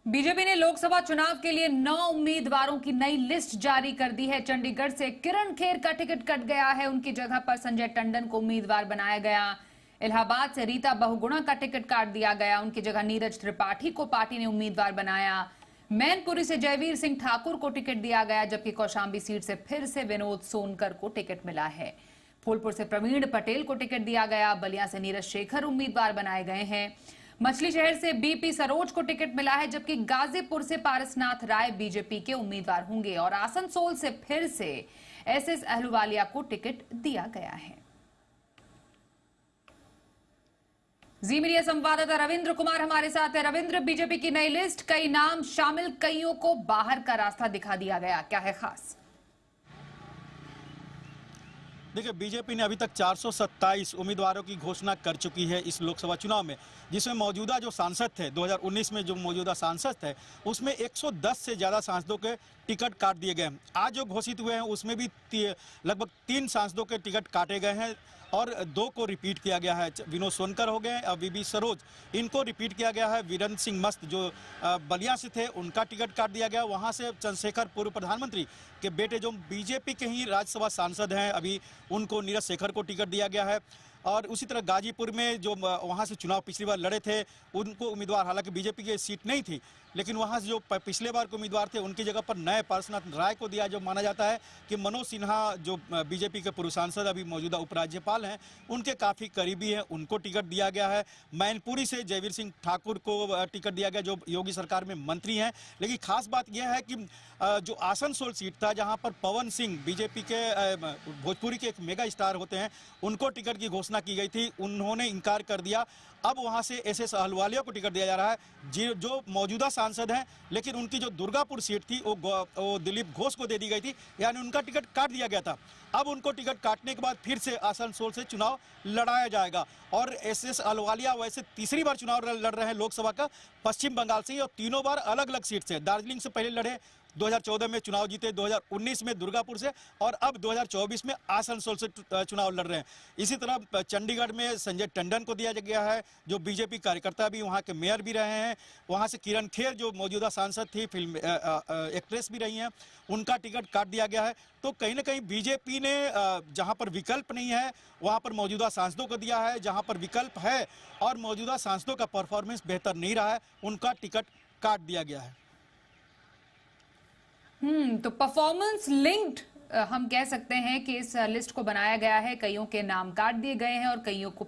BJP ने लोकसभा चुनाव के लिए 9 उम्मीदवारों की नई लिस्ट जारी कर दी है। चंडीगढ़ से किरण खेर का टिकट कट गया है, उनकी जगह पर संजय टंडन को उम्मीदवार बनाया गया। इलाहाबाद से रीता बहुगुणा का टिकट काट दिया गया, उनकी जगह नीरज त्रिपाठी को पार्टी ने उम्मीदवार बनाया। मैनपुरी से जयवीर सिंह ठाकुर को टिकट दिया गया, जबकि कौशाम्बी सीट से फिर से विनोद सोनकर को टिकट मिला है। फूलपुर से प्रवीण पटेल को टिकट दिया गया। बलिया से नीरज शेखर उम्मीदवार बनाए गए हैं। मछली शहर से बीपी सरोज को टिकट मिला है, जबकि गाजीपुर से पारसनाथ राय बीजेपी के उम्मीदवार होंगे और आसनसोल से फिर से एसएस अहलुवालिया को टिकट दिया गया है। जी मीडिया संवाददाता रविंद्र कुमार हमारे साथ है। रविंद्र, बीजेपी की नई लिस्ट, कई नाम शामिल, कईयों को बाहर का रास्ता दिखा दिया गया, क्या है खास? देखिए, बीजेपी ने अभी तक 427 उम्मीदवारों की घोषणा कर चुकी है इस लोकसभा चुनाव में, जिसमें मौजूदा जो सांसद थे 2019 में जो मौजूदा सांसद थे उसमें 110 से ज़्यादा सांसदों के टिकट काट दिए गए। आज जो घोषित हुए हैं उसमें भी लगभग 3 सांसदों के टिकट काटे गए हैं और 2 को रिपीट किया गया है। विनोद सोनकर हो गए और बीबी सरोज, इनको रिपीट किया गया है। वीरेंद्र सिंह मस्त जो बलिया से थे उनका टिकट काट दिया गया। वहां से चंद्रशेखर, पूर्व प्रधानमंत्री के बेटे जो बीजेपी के ही राज्यसभा सांसद हैं अभी, उनको नीरज शेखर को टिकट दिया गया है। और उसी तरह गाजीपुर में जो वहां से चुनाव पिछली बार लड़े थे उनको उम्मीदवार, हालांकि बीजेपी की सीट नहीं थी, लेकिन वहां से जो पिछले बार के उम्मीदवार थे उनकी जगह पर नए पार्श्वनाथ राय को दिया। जो माना जाता है कि मनोज सिन्हा जो बीजेपी के पूर्व सांसद अभी मौजूदा उपराज्यपाल हैं उनके काफ़ी करीबी हैं, उनको टिकट दिया गया है। मैनपुरी से जयवीर सिंह ठाकुर को टिकट दिया गया जो योगी सरकार में मंत्री हैं। लेकिन खास बात यह है कि जो आसनसोल सीट था जहाँ पर पवन सिंह बीजेपी के भोजपुरी के एक मेगा स्टार होते हैं, उनको टिकट की घोषणा की गई थी, उन्होंने इनकार कर दिया। अब वहां से एसएस अहलुवालिया को टिकट दिया जा रहा है जो मौजूदा सांसद हैं, लेकिन उनकी जो दुर्गापुर सीट थी वो दिलीप घोष को दे दी गई थी, यानी उनका टिकट काट दिया गया था। अब उनको टिकट काटने के बाद फिर से आसनसोल से चुनाव लड़ाया जाएगा। और एसएस अहलुवालिया वैसे तीसरी बार चुनाव लड़ रहे हैं लोकसभा का, पश्चिम बंगाल से, और तीनों बार अलग अलग सीट से। दार्जिलिंग से पहले लड़े, 2014 में चुनाव जीते, 2019 में दुर्गापुर से, और अब 2024 में आसनसोल से चुनाव लड़ रहे हैं। इसी तरह चंडीगढ़ में संजय टंडन को दिया गया है, जो बीजेपी कार्यकर्ता भी, वहां के मेयर भी रहे हैं। वहां से किरण खेर जो मौजूदा सांसद थी, फिल्म एक्ट्रेस भी रही हैं, उनका टिकट काट दिया गया है। तो कहीं ना कहीं बीजेपी ने जहां पर विकल्प नहीं है वहां पर मौजूदा सांसदों को दिया है, जहां पर विकल्प है और मौजूदा सांसदों का परफॉर्मेंस बेहतर नहीं रहा है, उनका टिकट काट दिया गया है। तो परफॉर्मेंस लिंक्ड हम कह सकते हैं कि इस लिस्ट को बनाया गया है। कईयों के नाम काट दिए गए हैं और कईयों को